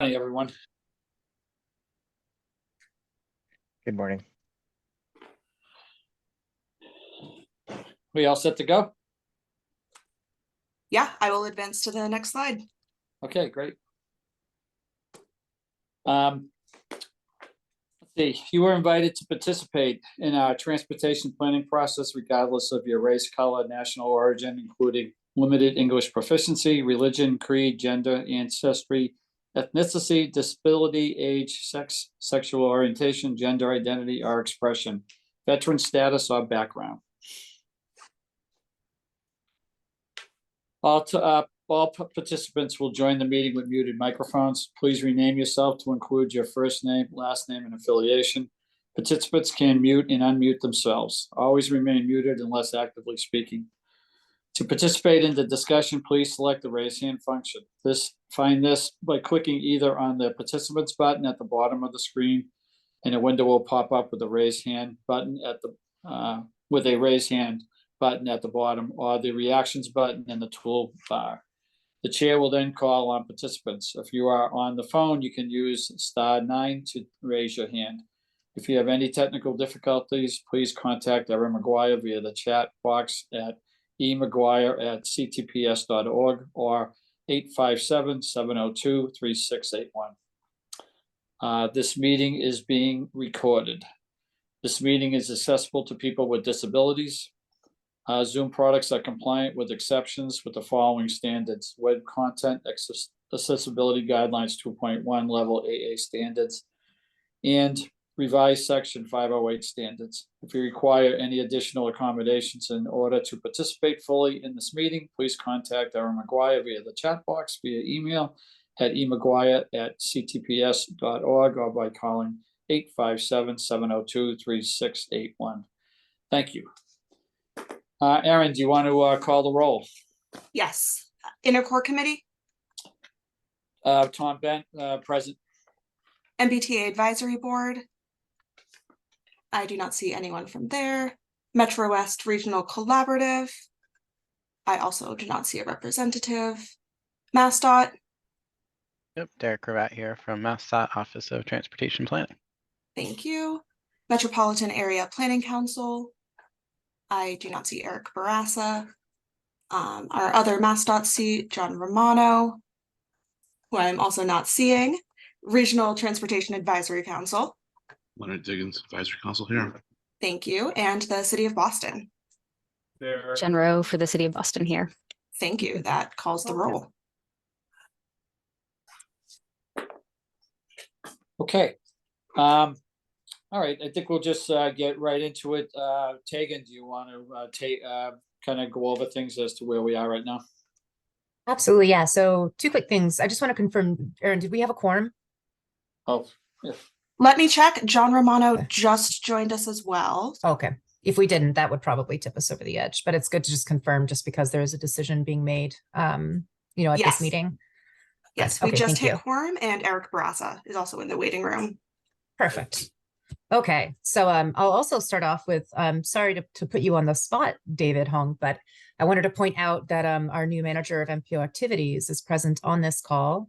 Hi, everyone. Good morning. We all set to go? Yeah, I will advance to the next slide. Okay, great. Let's see, you were invited to participate in our transportation planning process regardless of your race, color, national origin, including limited English proficiency, religion, creed, gender, ancestry, ethnicity, disability, age, sex, sexual orientation, gender identity, or expression, veteran status, or background. All participants will join the meeting with muted microphones. Please rename yourself to include your first name, last name, and affiliation. Participants can mute and unmute themselves. Always remain muted unless actively speaking. To participate in the discussion, please select the raise hand function. Find this by clicking either on the participants button at the bottom of the screen, and a window will pop up with a raise hand button at the bottom, or the reactions button in the toolbar. The chair will then call on participants. If you are on the phone, you can use *9 to raise your hand. If you have any technical difficulties, please contact Erin McGuire via the chat box at emcguire@ctps.org or 857-702-3681. This meeting is being recorded. This meeting is accessible to people with disabilities. Zoom products are compliant with exceptions with the following standards: web content accessibility guidelines 2.1 level AA standards and revised section 508 standards. If you require any additional accommodations in order to participate fully in this meeting, please contact Erin McGuire via the chat box, via email at emcguire@ctps.org, or by calling 857-702-3681. Thank you. Erin, do you want to call the roll? Yes. Intercore Committee. Tom Bent, present. MBTA Advisory Board. I do not see anyone from there. Metro West Regional Collaborative. I also do not see a representative. MassDOT. Yep, Derek Cravat here from MassDOT Office of Transportation Planning. Thank you. Metropolitan Area Planning Council. I do not see Eric Barassa. Our other MassDOT seat, John Romano, who I'm also not seeing. Regional Transportation Advisory Council. Leonard Diggins, Advisory Council here. Thank you. And the City of Boston. Jen Rowe for the City of Boston here. Thank you. That calls the roll. Okay. All right, I think we'll just get right into it. Tegan, do you want to kind of go over things as to where we are right now? Absolutely, yeah. So 2 quick things. I just want to confirm, Erin, did we have a quorum? Oh, yeah. Let me check. John Romano just joined us as well. Okay. If we didn't, that would probably tip us over the edge, but it's good to just confirm just because there is a decision being made, at this meeting. Yes, okay, we just hit you. quorum, and Eric Barassa is also in the waiting room. Perfect. Okay, so I'll also start off with, sorry to put you on the spot, David Hong, but I wanted to point out that our new manager of MPO activities is present on this call.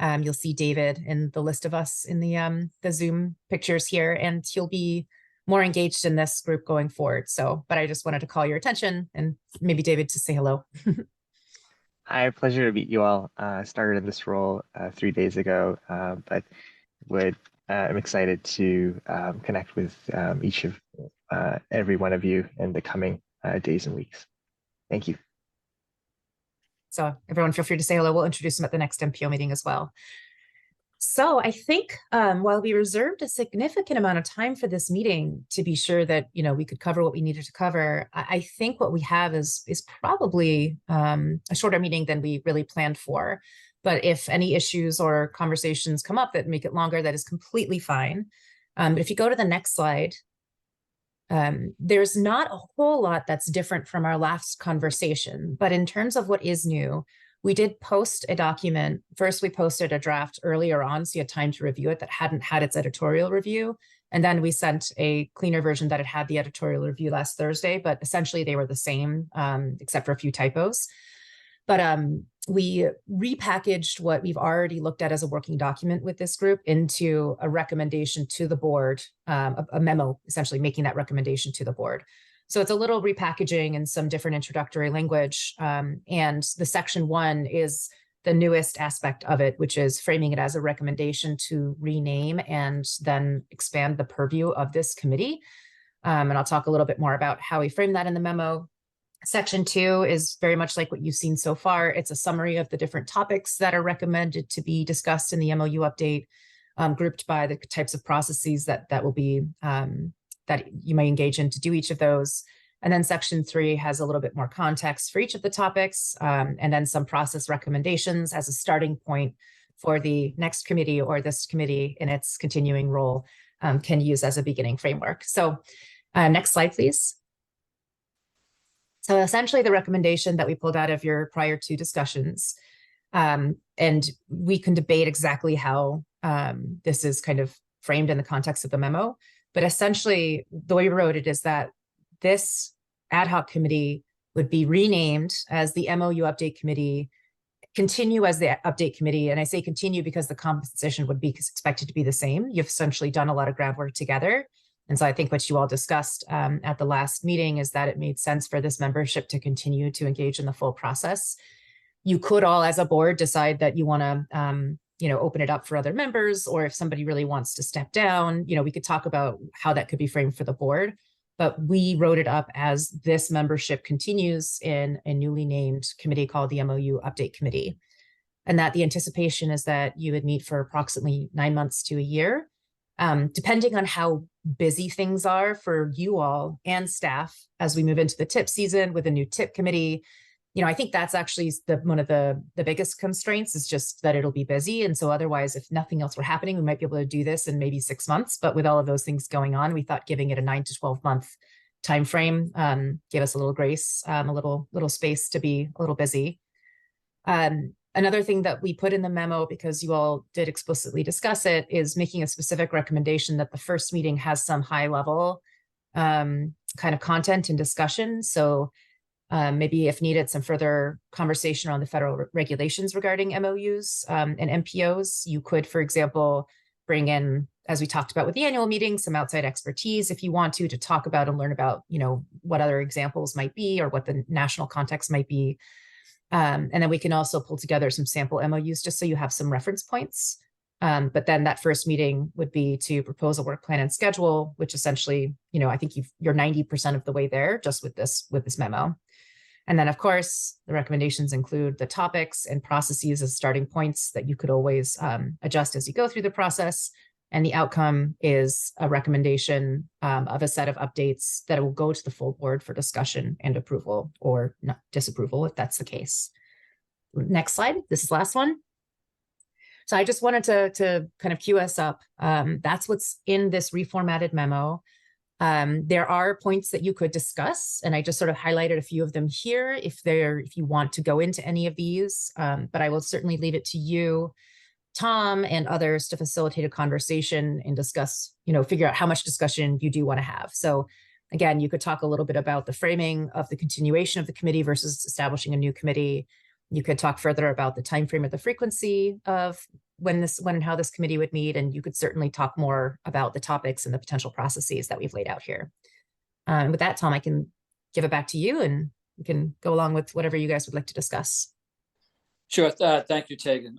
You'll see David in the list of us in the Zoom pictures here, and he'll be more engaged in this group going forward. So, but I just wanted to call your attention and maybe David to say hello. Hi, pleasure to meet you all. I started in this role 3 days ago, but I'm excited to connect with every one of you in the coming days and weeks. Thank you. So everyone feel free to say hello. We'll introduce them at the next MPO meeting as well. So I think while we reserved a significant amount of time for this meeting to be sure that, we could cover what we needed to cover, I think what we have is probably a shorter meeting than we really planned for. But if any issues or conversations come up that make it longer, that is completely fine. But if you go to the next slide, there's not a whole lot that's different from our last conversation. But in terms of what is new, we did post a document. First, we posted a draft earlier on, so you had time to review it, that hadn't had its editorial review. And then we sent a cleaner version that had the editorial review last Thursday, but essentially they were the same, except for a few typos. But we repackaged what we've already looked at as a working document with this group into a recommendation to the board, a memo, essentially making that recommendation to the board. So it's a little repackaging and some different introductory language. And the section 1 is the newest aspect of it, which is framing it as a recommendation to rename and then expand the purview of this committee. And I'll talk a little bit more about how we frame that in the memo. Section 2 is very much like what you've seen so far. It's a summary of the different topics that are recommended to be discussed in the MOU update, grouped by the types of processes that will be that you may engage in to do each of those. And then section 3 has a little bit more context for each of the topics, and then some process recommendations as a starting point for the next committee or this committee in its continuing role can use as a beginning framework. So next slide, please. So essentially the recommendation that we pulled out of your prior 2 discussions, and we can debate exactly how this is kind of framed in the context of the memo, but essentially the way we wrote it is that this ad hoc committee would be renamed as the MOU update committee, continue as the update committee. And I say continue because the composition would be expected to be the same. You've essentially done a lot of groundwork together. And so I think what you all discussed at the last meeting is that it made sense for this membership to continue to engage in the full process. You could all as a board decide that you want to open it up for other members, or if somebody really wants to step down, we could talk about how that could be framed for the board. But we wrote it up as this membership continues in a newly named committee called the MOU Update Committee. And that the anticipation is that you would meet for approximately 9 months to a year, depending on how busy things are for you all and staff as we move into the tip season with a new tip committee. I think that's actually one of the biggest constraints is just that it'll be busy. And so otherwise, if nothing else were happening, we might be able to do this in maybe 6 months. But with all of those things going on, we thought giving it a 9 to 12 month time frame gave us a little grace, a little space to be a little busy. Another thing that we put in the memo, because you all did explicitly discuss it, is making a specific recommendation that the first meeting has some high level kind of content and discussion. So maybe if needed, some further conversation around the federal regulations regarding MOUs and MPOs. You could, for example, bring in, as we talked about with the annual meeting, some outside expertise if you want to talk about and learn about, what other examples might be or what the national context might be. And then we can also pull together some sample MOUs just so you have some reference points. But then that first meeting would be to propose a work plan and schedule, which essentially, I think you're 90% of the way there just with this memo. And then, of course, the recommendations include the topics and processes as starting points that you could always adjust as you go through the process. And the outcome is a recommendation of a set of updates that will go to the full board for discussion and approval, or not disapproval if that's the case. Next slide. This is the last one. So I just wanted to kind of cue us up. That's what's in this reformatted memo. There are points that you could discuss, and I just sort of highlighted a few of them here if you want to go into any of these, but I will certainly leave it to you, Tom, and others to facilitate a conversation and discuss, figure out how much discussion you do want to have. So again, you could talk a little bit about the framing of the continuation of the committee versus establishing a new committee. You could talk further about the time frame or the frequency of when and how this committee would meet, and you could certainly talk more about the topics and the potential processes that we've laid out here. With that, Tom, I can give it back to you, and we can go along with whatever you guys would like to discuss. Sure. Thank you, Tegan.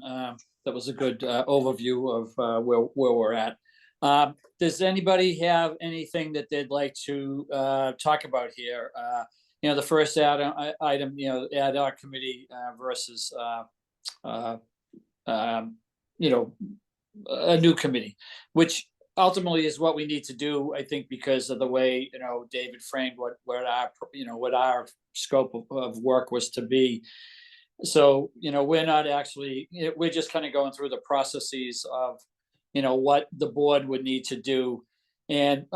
That was a good overview of where we're at. Does anybody have anything that they'd like to talk about here? The first item, ad hoc committee versus a new committee, which ultimately is what we need to do, I think, because of the way David framed what our scope of work was to be. So we're not actually, we're just kind of going through the processes of what the board would need to do, and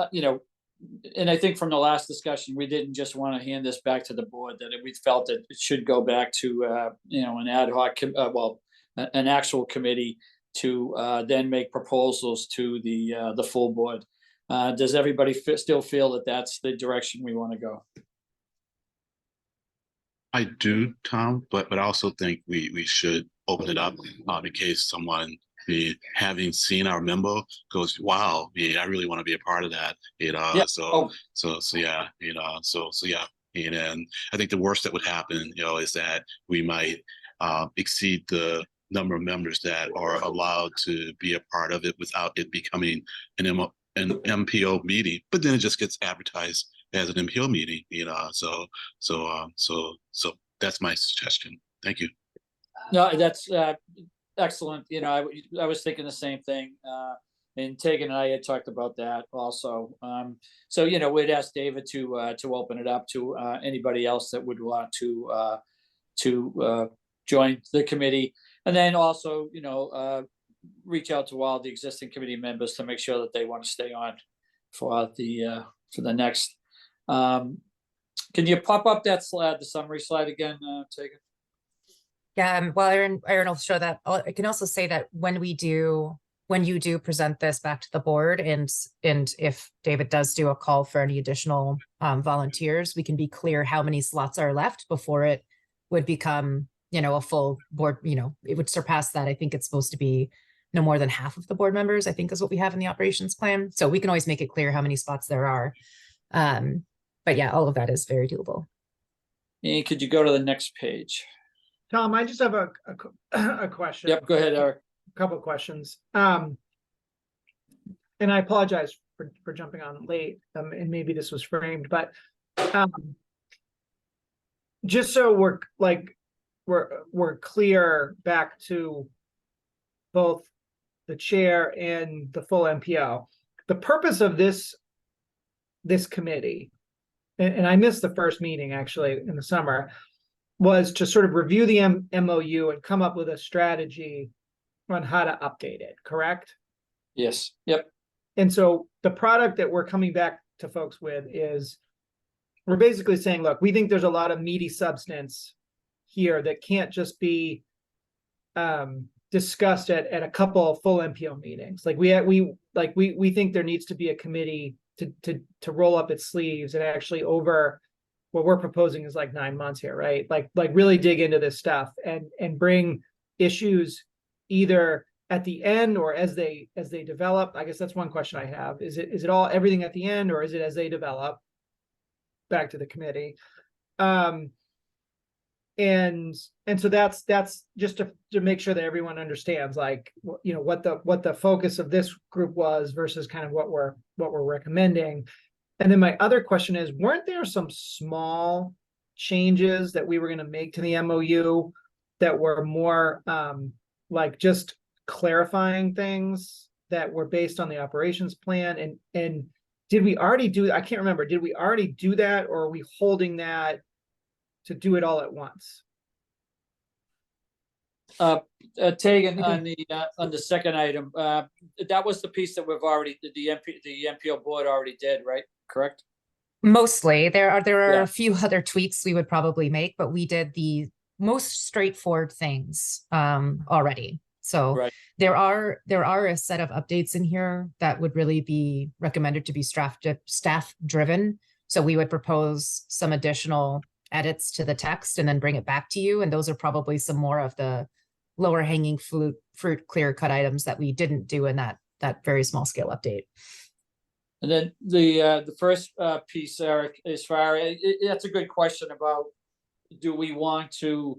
and I think from the last discussion, we didn't just want to hand this back to the board, that we felt that it should go back to an ad hoc, an actual committee to then make proposals to the full board. Does everybody still feel that that's the direction we want to go? I do, Tom, but I also think we should open it up in case someone having seen our memo goes, wow, yeah, I really want to be a part of that. Yeah. So yeah, so yeah. And I think the worst that would happen, is that we might exceed the number of members that are allowed to be a part of it without it becoming an MPO meeting. But then it just gets advertised as an MPO meeting, so that's my suggestion. Thank you. No, that's excellent. I was thinking the same thing. And Tegan and I had talked about that also. So we'd ask David to open it up to anybody else that would want to join the committee, and then also reach out to all the existing committee members to make sure that they want to stay on for the next. Can you pop up that slide, the summary slide again, Tegan? Yeah, well, Aaron will show that. I can also say that when you do present this back to the board, and if David does do a call for any additional volunteers, we can be clear how many slots are left before it would become, a full board, it would surpass that. I think it's supposed to be no more than half of the board members, I think is what we have in the operations plan. So we can always make it clear how many spots there are. But yeah, all of that is very doable. And could you go to the next page? Tom, I just have a question. Yep, go ahead, Eric. A couple of questions. And I apologize for jumping on late, and maybe this was framed, but just so we're clear back to both the chair and the full MPO. The purpose of this committee, and I missed the first meeting actually in the summer, was to sort of review the MOU and come up with a strategy on how to update it, correct? Yes. Yep. And so the product that we're coming back to folks with is, we're basically saying, look, we think there's a lot of meaty substance here that can't just be discussed at a couple of full MPO meetings. Like we think there needs to be a committee to roll up its sleeves and actually, over what we're proposing is like 9 months here, right? Like really dig into this stuff and bring issues either at the end or as they develop. I guess that's one question I have. Is it all everything at the end, or is it as they develop back to the committee? And so that's just to make sure that everyone understands, like, what the focus of this group was versus kind of what we're recommending. And then my other question is, weren't there some small changes that we were going to make to the MOU that were more like just clarifying things that were based on the operations plan? And did we already do, I can't remember, did we already do that, or are we holding that to do it all at once? Tegan, on the second item, that was the piece that we've already, the MPO board already did, right? Correct? Mostly. There are Yeah. a few other tweaks we would probably make, but we did the most straightforward things already. So Right. there are a set of updates in here that would really be recommended to be staff driven. So we would propose some additional edits to the text and then bring it back to you. And those are probably some more of the lower hanging fruit clear cut items that we didn't do in that very small scale update. And then the first piece, Eric, as far as that's a good question about, do we want to,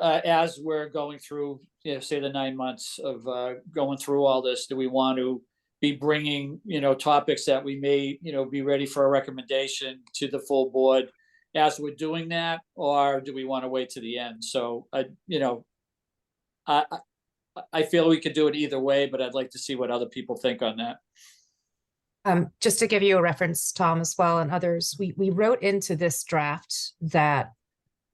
as we're going through, say the 9 months of going through all this, do we want to be bringing, topics that we may, be ready for a recommendation to the full board as we're doing that, or do we want to wait to the end? So I feel we could do it either way, but I'd like to see what other people think on that. Just to give you a reference, Tom, as well, and others, we wrote into this draft that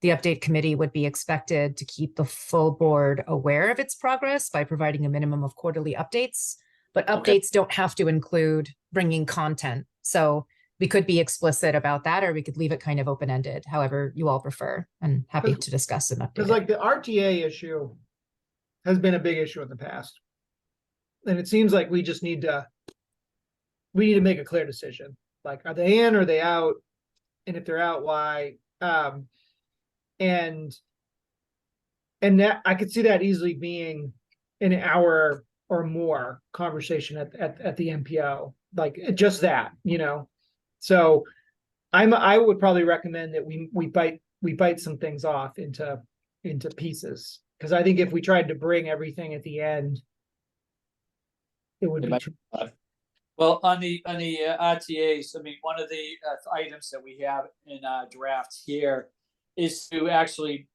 the update committee would be expected to keep the full board aware of its progress by providing a minimum of quarterly updates, but updates don't have to include bringing content. So we could be explicit about that, or we could leave it kind of open-ended, however you all prefer, and happy to discuss an update. Because like the RTA issue has been a big issue in the past. And it seems like we need to make a clear decision. Like, are they in or are they out? And if they're out, why? And that I could see that easily being an hour or more conversation at the MPO, like just that, So I would probably recommend that we bite some things off into pieces. Because I think if we tried to bring everything at the end, it would It be might- too. Well, on the RTAs, I mean, one of the items that we have in our draft here is to actually,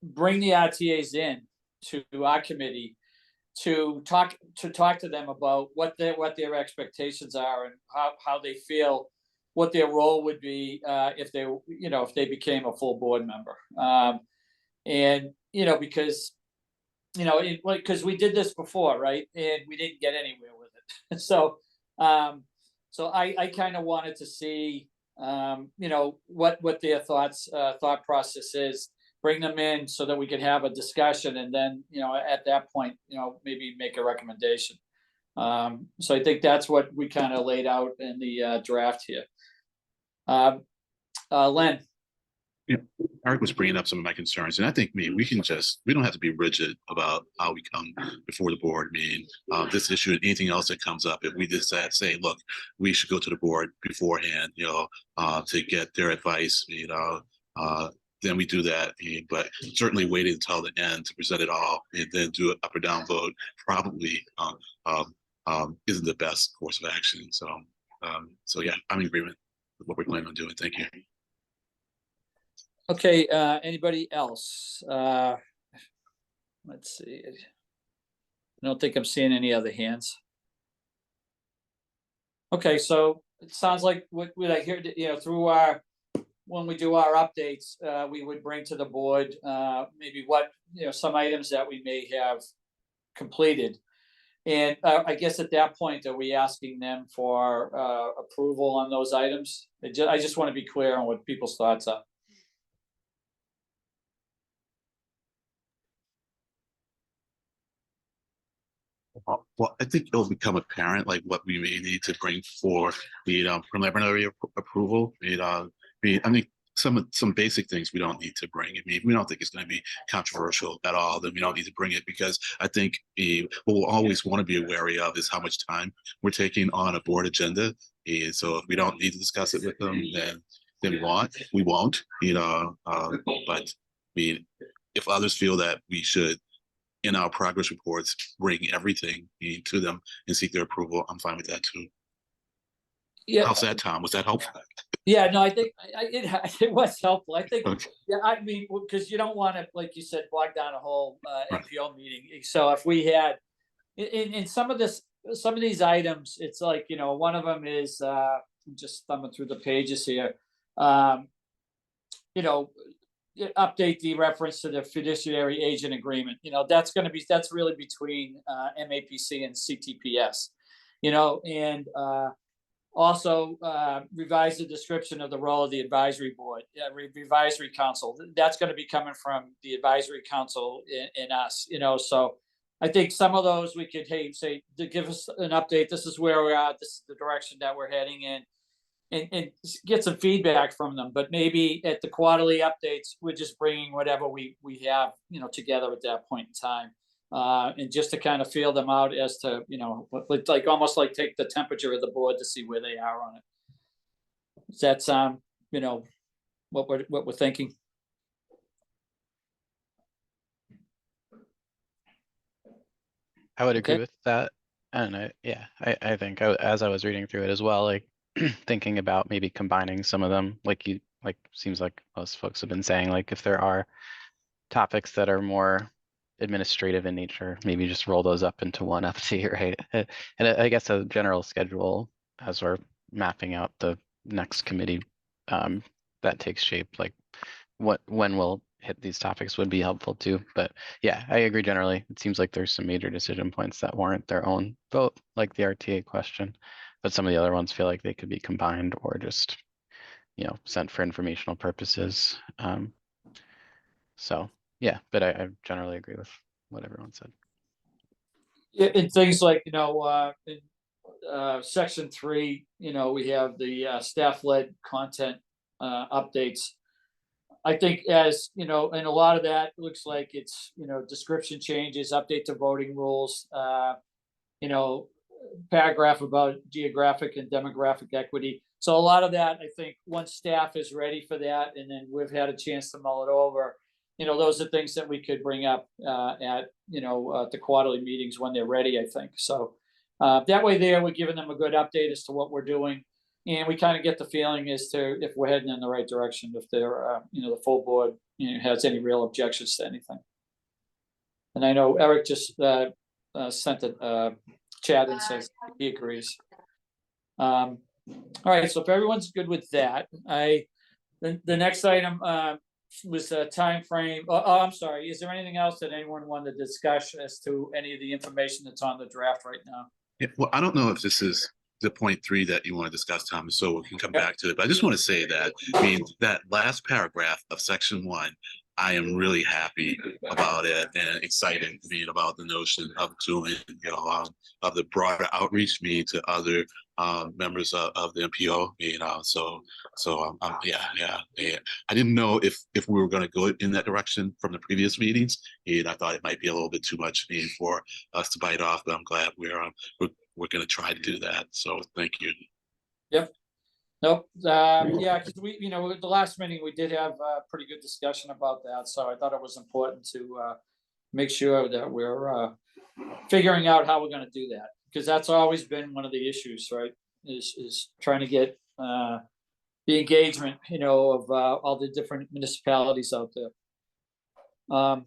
bring the RTAs in to our committee to talk to them about what their expectations are and how they feel, what their role would be if they became a full board member. And because because we did this before, right? And we didn't get anywhere with it. So I kind of wanted to see what their thought process is, bring them in so that we could have a discussion, and then at that point maybe make a recommendation. So I think that's what we kind of laid out in the draft here. Len. Yeah, Eric was bringing up some of my concerns, and I think we don't have to be rigid about how we come before the board. I mean, this issue and anything else that comes up, if we just say, look, we should go to the board beforehand, to get their advice, then we do that. But certainly waiting until the end to present it all and then do an up or down vote probably isn't the best course of action. So yeah, I'm in agreement with what we're planning on doing. Thank you. Okay, anybody else? Let's see. I don't think I'm seeing any other hands. Okay, so it sounds like what I hear, through when we do our updates, we would bring to the board maybe some items that we may have completed. And I guess at that point, are we asking them for approval on those items? I just want to be clear on what people's thoughts are. Well, I think it'll become apparent like what we may need to bring for the preliminary approval. I think some basic things we don't need to bring. I mean, we don't think it's going to be controversial at all, then we don't need to bring it, because I think what we'll always want to be wary of is how much time we're taking on a board agenda. And so if we don't need to discuss it with them, then we won't. But if others feel that we should, in our progress reports, bring everything to them and seek their approval, I'm fine with that too. Yeah. How's that, Tom? Was that helpful? Yeah, no, I think it was helpful. I think, Okay. yeah, I mean, because you don't want to, like you said, bog down a whole Right. MPO meeting. So if we had in some of these items, it's like, one of them is I'm just thumbing through the pages here. Update the reference to the fiduciary agent agreement. That's really between MAPC and CTPS. And also revise the description of the role of the advisory board, advisory council. That's going to be coming from the advisory council in us. So I think some of those we could say to give us an update. This is where we're at. This is the direction that we're heading in. And get some feedback from them, but maybe at the quarterly updates, we're just bringing whatever we have, together at that point in time, and just to kind of feel them out as to, like almost like take the temperature of the board to see where they are on it. Does that sound, what we're thinking? I would agree Okay. with that, and I think as I was reading through it as well, like thinking about maybe combining some of them, seems like most folks have been saying, like if there are topics that are more administrative in nature, maybe just roll those up into one update, right? And I guess a general schedule as we're mapping out the next committee that takes shape, like when we'll hit these topics would be helpful too. But yeah, I agree generally. It seems like there's some major decision points that warrant their own vote, like the RTA question. But some of the other ones feel like they could be combined or just, sent for informational purposes. So yeah, but I generally agree with what everyone said. Yeah, and things like, in section 3, we have the staff-led content updates. I think as, you know, and a lot of that looks like it's, you know, description changes, update to voting rules, you know, paragraph about geographic and demographic equity. So a lot of that, I think, once staff is ready for that, and then we've had a chance to mull it over, you know, those are things that we could bring up at, you know, the quarterly meetings when they're ready, I think. So that way there, we're giving them a good update as to what we're doing. And we kind of get the feeling as to if we're heading in the right direction, if they're, you know, the full board, you know, has any real objections to anything. And I know Eric just sent a chat and says he agrees. All right, so if everyone's good with that, the next item was a time frame. Oh, I'm sorry. Is there anything else that anyone wanted to discuss as to any of the information that's on the draft right now? Yeah, well, I don't know if this is the point 3 that you want to discuss, Thomas, so we can come back to it. But I just want to say that, I mean, that last paragraph of section 1, I am really happy about it and excited, I mean, about the notion of doing, you know, of the broader outreach, meaning to other members of the MPO, you know. So yeah. I didn't know if we were going to go in that direction from the previous meetings, and I thought it might be a little bit too much, I mean, for us to bite off. But I'm glad we're going to try to do that. So thank you. Yep. Nope. Yeah, because we, you know, the last meeting we did have a pretty good discussion about that. So I thought it was important to make sure that we're figuring out how we're going to do that, because that's always been one of the issues, right? Is trying to get the engagement, you know, of all the different municipalities out there.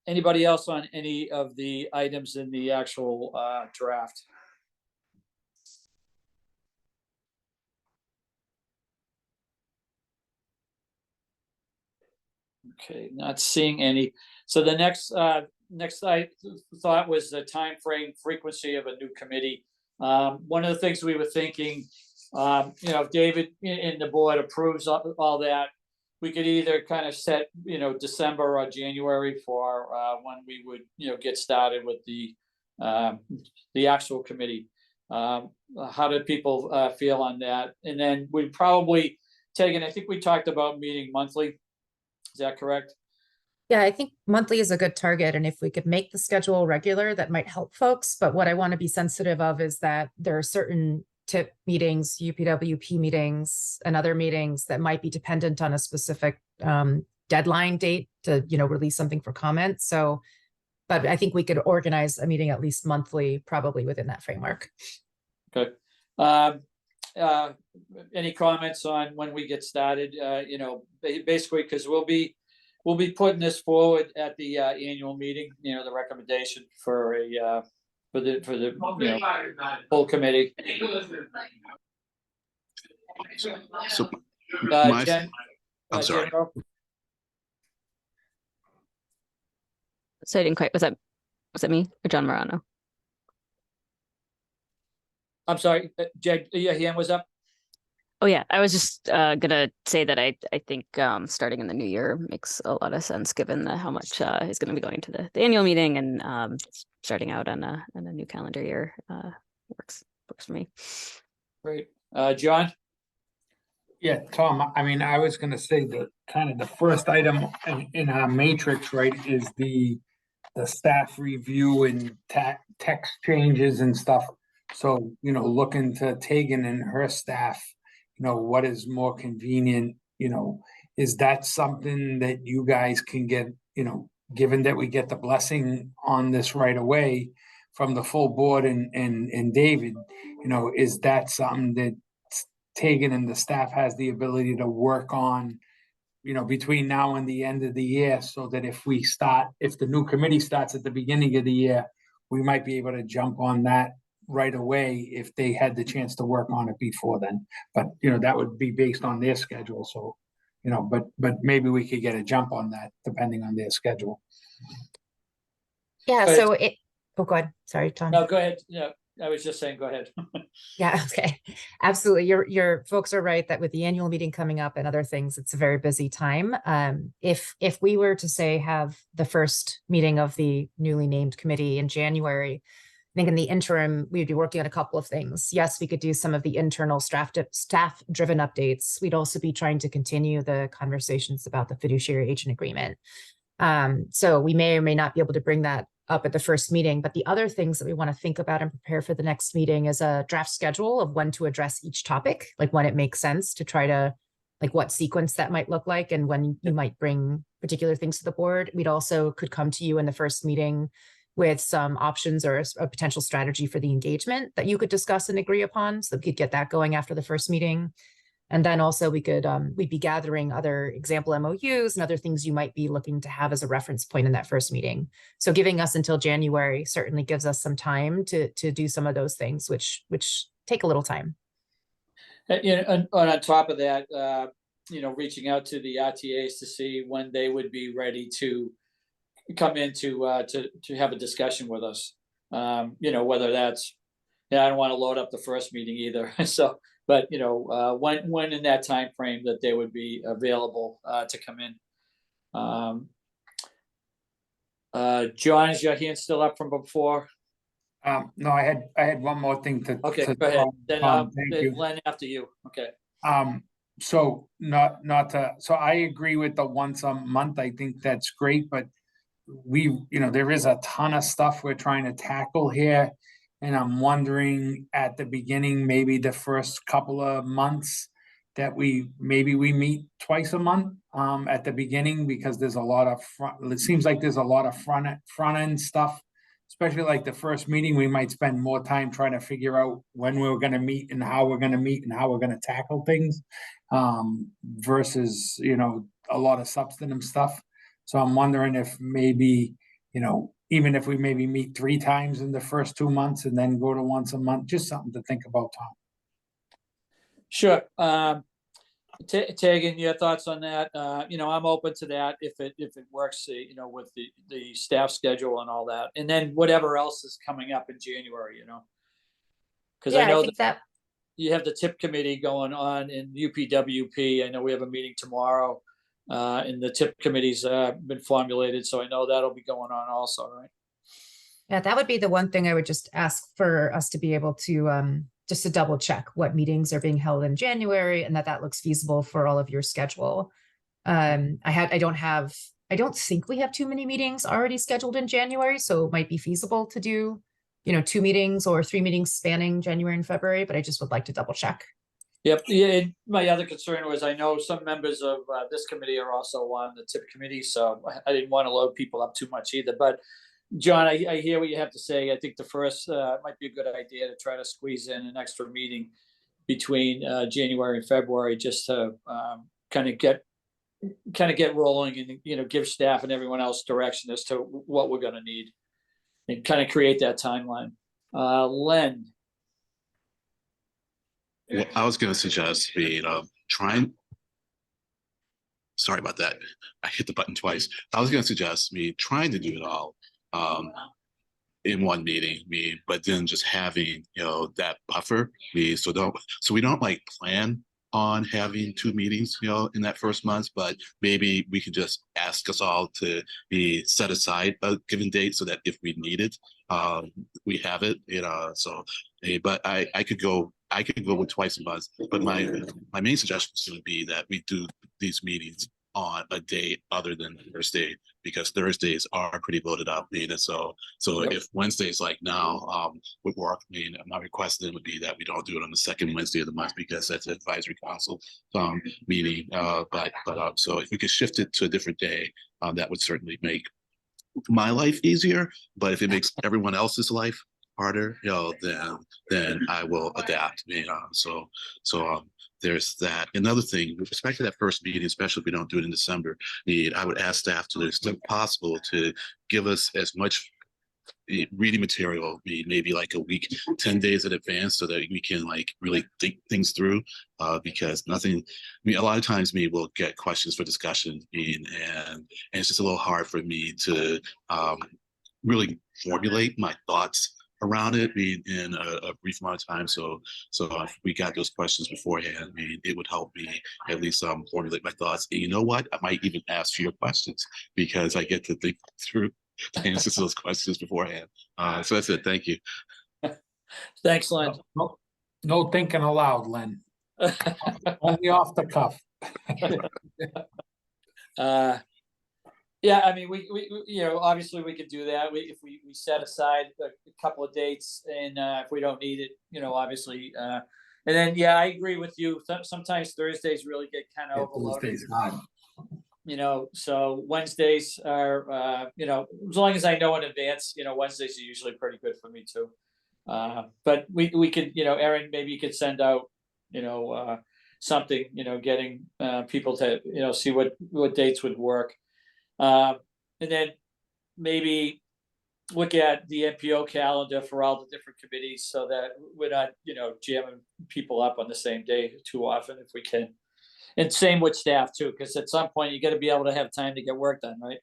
Anybody else on any of the items in the actual draft? Okay, not seeing any. So the next I thought was the time frame frequency of a new committee. One of the things we were thinking, you know, if David and the board approves all that, we could either kind of set, you know, December or January for when we would, you know, get started with the actual committee. How do people feel on that? And then we probably take, and I think we talked about meeting monthly. Is that correct? Yeah, I think monthly is a good target. And if we could make the schedule regular, that might help folks. But what I want to be sensitive of is that there are certain TIP meetings, UPWP meetings, and other meetings that might be dependent on a specific deadline date to, you know, release something for comment. So, but I think we could organize a meeting at least monthly, probably within that framework. Okay. Any comments on when we get started? You know, basically, because we'll be putting this forward at the annual meeting. You know, the recommendation for a for the you know, full committee. So Jen, I'm sorry. General? So I didn't quite, was that me or John Morano? I'm sorry, Jen, your hand was up. Oh yeah, I was just gonna say that I think starting in the new year makes a lot of sense, given how much is going to be going to the annual meeting, and starting out on a new calendar year works for me. Great, John. Yeah, Tom, I mean, I was gonna say that kind of the first item in our matrix, right, is the staff review and text changes and stuff. So, you know, looking to Tegan and her staff, you know, what is more convenient, you know, is that something that you guys can get, you know, given that we get the blessing on this right away from the full board and David, you know, is that something that Tegan and the staff has the ability to work on, you know, between now and the end of the year, so that if the new committee starts at the beginning of the year, we might be able to jump on that right away if they had the chance to work on it before then. But, you know, that would be based on their schedule. So, you know, but maybe we could get a jump on that depending on their schedule. Yeah, so oh, go ahead. Sorry, Tom. No, go ahead. Yeah, I was just saying, go ahead. Yeah, okay. Absolutely. Your folks are right that with the annual meeting coming up and other things, it's a very busy time. If we were to say have the first meeting of the newly named committee in January, think in the interim, we'd be working on a couple of things. Yes, we could do some of the internal staff-driven updates. We'd also be trying to continue the conversations about the fiduciary agent agreement. So we may or may not be able to bring that up at the first meeting, but the other things that we want to think about and prepare for the next meeting is a draft schedule of when to address each topic, like when it makes sense to try to, like what sequence that might look like and when you might bring particular things to the board. We'd also could come to you in the first meeting with some options or a potential strategy for the engagement that you could discuss and agree upon, so that we could get that going after the first meeting. And then also we could, we'd be gathering other example MOUs and other things you might be looking to have as a reference point in that first meeting. So giving us until January certainly gives us some time to do some of those things, which take a little time. And on top of that, reaching out to the RTAs to see when they would be ready to come in to have a discussion with us. Whether that's, I don't want to load up the first meeting either. So, but when in that time frame that they would be available to come in. John, is your hand still up from before? No, I had one more thing to. Okay, to go ahead. Then thank you. Len, after you. Okay. So so I agree with the once a month. I think that's great, but there is a ton of stuff we're trying to tackle here. And I'm wondering at the beginning, maybe the first couple of months, that we meet twice a month at the beginning, because there's a lot of it seems like there's a lot of front end stuff, especially like the first meeting. We might spend more time trying to figure out when we're going to meet and how we're going to meet and how we're going to tackle things, versus a lot of substantive stuff. So I'm wondering if maybe even if we maybe meet 3 times in the first 2 months and then go to once a month, just something to think about, Tom. Sure. Tegan, your thoughts on that? I'm open to that if it works, with the staff schedule and all that, and then whatever else is coming up in January, because I know that you have the TIP committee going on in UPWP. I know we have a meeting tomorrow, and the TIP committee's been formulated, so I know that'll be going on also, right? Yeah, that would be the one thing I would just ask for us to be able to just to double check what meetings are being held in January and that looks feasible for all of your schedule. I don't think we have too many meetings already scheduled in January, so it might be feasible to do, 2 meetings or 3 meetings spanning January and February, but I just would like to double check. Yep. Yeah. And my other concern was I know some members of this committee are also on the TIP committee, so I didn't want to load people up too much either. But John, I hear what you have to say. I think the first might be a good idea to try to squeeze in an extra meeting between January and February, just to kind of get rolling and give staff and everyone else direction as to what we're going to need and kind of create that timeline. Len. Well, I was going to suggest trying. Sorry about that. I hit the button twice. I was going to suggest me trying to do it all in one meeting, but then just having that buffer, so we don't like plan on having 2 meetings, in that first month, but maybe we could just ask us all to be set aside a given date so that if we need it, we have it, so, but I could go with twice a month, but my main suggestion would be that we do these meetings on a day other than Thursday, because Thursdays are pretty loaded up. So yep. If Wednesdays like now would work, my request then would be that we don't do it on the second Wednesday of the month, because that's an advisory council meeting. So if we could shift it to a different day, that would certainly make my life easier. But if it makes everyone else's life harder, then I will adapt. So there's that. Another thing, with respect to that first meeting, especially if we don't do it in December, I would ask staff to the extent possible to give us as much reading material, maybe like a week, 10 days in advance, so that we can really think things through, because a lot of times we'll get questions for discussion, and it's just a little hard for me to really formulate my thoughts around it in a brief amount of time. So if we got those questions beforehand, it would help me at least formulate my thoughts. And you know what? I might even ask for your questions, because I get to think through to answer those questions beforehand. So that's it. Thank you. Thanks, Len. No thinking aloud, Len. Only off the cuff. Yeah, I mean, we you know, obviously we could do that. If we set aside a couple of dates, and if we don't need it, you know, obviously, and then, yeah, I agree with you. Sometimes Thursdays really get kind of overloaded. Thursday's hard. You know, so Wednesdays are, you know, as long as I know in advance, you know, Wednesdays are usually pretty good for me too. But we could, you know, Erin, maybe you could send out, you know, something, you know, getting people to, you know, see what dates would work. And then maybe look at the MPO calendar for all the different committees so that we're not, you know, jamming people up on the same day too often if we can. And same with staff too, because at some point you got to be able to have time to get work done, right?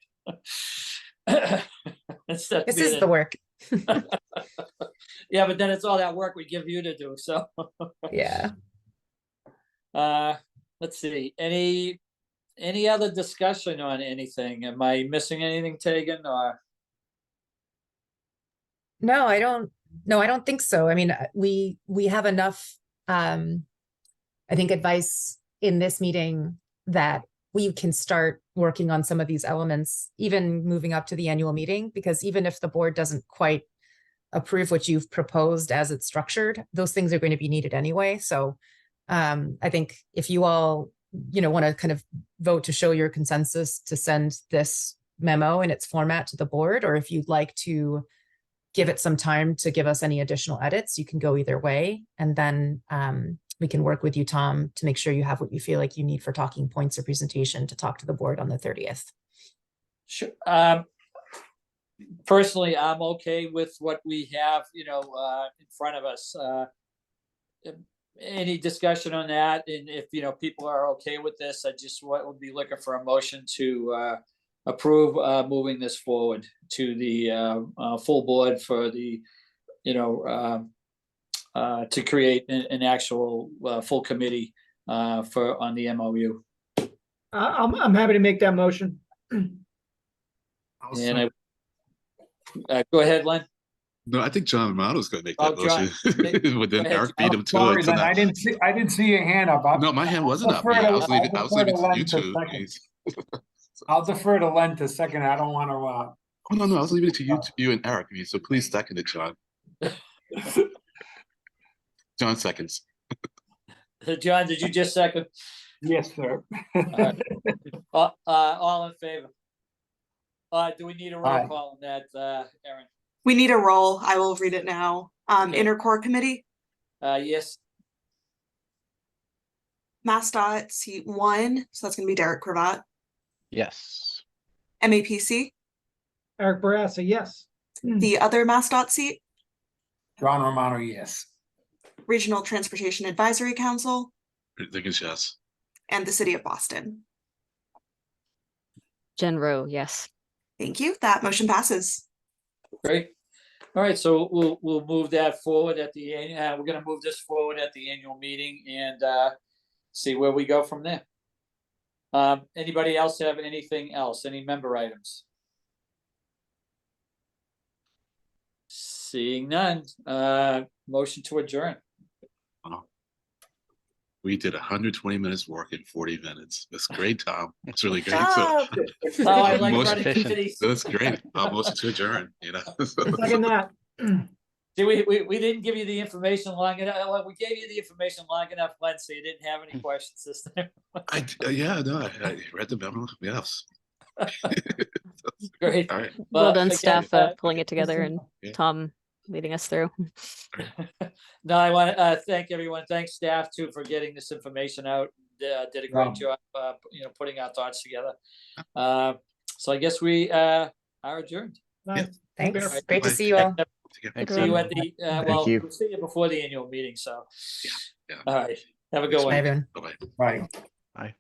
Instead of This being is the work. Yeah, but then it's all that work we give you to do. So Yeah. let's see. Any other discussion on anything? Am I missing anything, Tegan? Or No, I don't think so. I mean, we have enough I think advice in this meeting that we can start working on some of these elements, even moving up to the annual meeting, because even if the board doesn't quite approve what you've proposed as it's structured, those things are going to be needed anyway. So I think if you all, you know, want to kind of vote to show your consensus to send this memo in its format to the board, or if you'd like to give it some time to give us any additional edits, you can go either way. And then we can work with you, Tom, to make sure you have what you feel like you need for talking points or presentation to talk to the board on the 30th. sure. Personally, I'm okay with what we have, you know, in front of us. Any discussion on that? And if, you know, people are okay with this, I just would be looking for a motion to approve moving this forward to the full board for the, you know, to create an actual full committee for on the MOU. I'm happy to make that motion. And go ahead, Len. No, I think John Romano's going to make Oh, that John, motion. But then go ahead, Eric John. beat him to Sorry, it. So Len, now, I didn't see your hand up. no, my hand wasn't up. defer Yeah, to- I was I'll leaving defer to to Len you for two. second. I'll defer to Len to second. I don't want to. Oh no, I was leaving it to you and Eric. So please second it, John. John seconds. John, did you just second? Yes, sir. All in favor? Do we need a roll Aye. call on that, Erin? We need a roll. I will read it now. Okay. Intercore Committee, Yes. MassDOT seat 1, so that's gonna be Derek Cravat. Yes. MAPC, Eric Barassa, yes. the other MassDOT seat, John Romano, yes. Regional Transportation Advisory Council, I think it's yes. and the City of Boston. Jen Rowe, yes. Thank you. That motion passes. Great. All right, so we'll move that forward at the annual. We're gonna move this forward at the annual meeting and see where we go from there. Anybody else have anything else? Any member items? Seeing none, motion to adjourn. We did 120 minutes work in 40 minutes. That's great, Tom. That's really great. job. Oh, I like Most running efficient. committees. So that's great. Motion to adjourn, you know. Second that. See, we didn't give you the information long enough. Well, we gave you the information long enough, Len, so you didn't have any questions this time. Yeah, no, I read the memo. Yes. Great. All right. Well done, again, staff, pulling it together, and Yeah. Tom leading us through. No, I want to thank everyone. Thanks, staff, too, for getting this information out. Did a great job, you know, putting our thoughts together. So I guess we are adjourned. Nice. Thanks. Right. Great to see you all. Thanks, See you everyone. at the Thank you. we'll see you before the annual meeting. So, Yeah. all right, have a good Bye, one. everyone. Bye-bye. Right. Bye.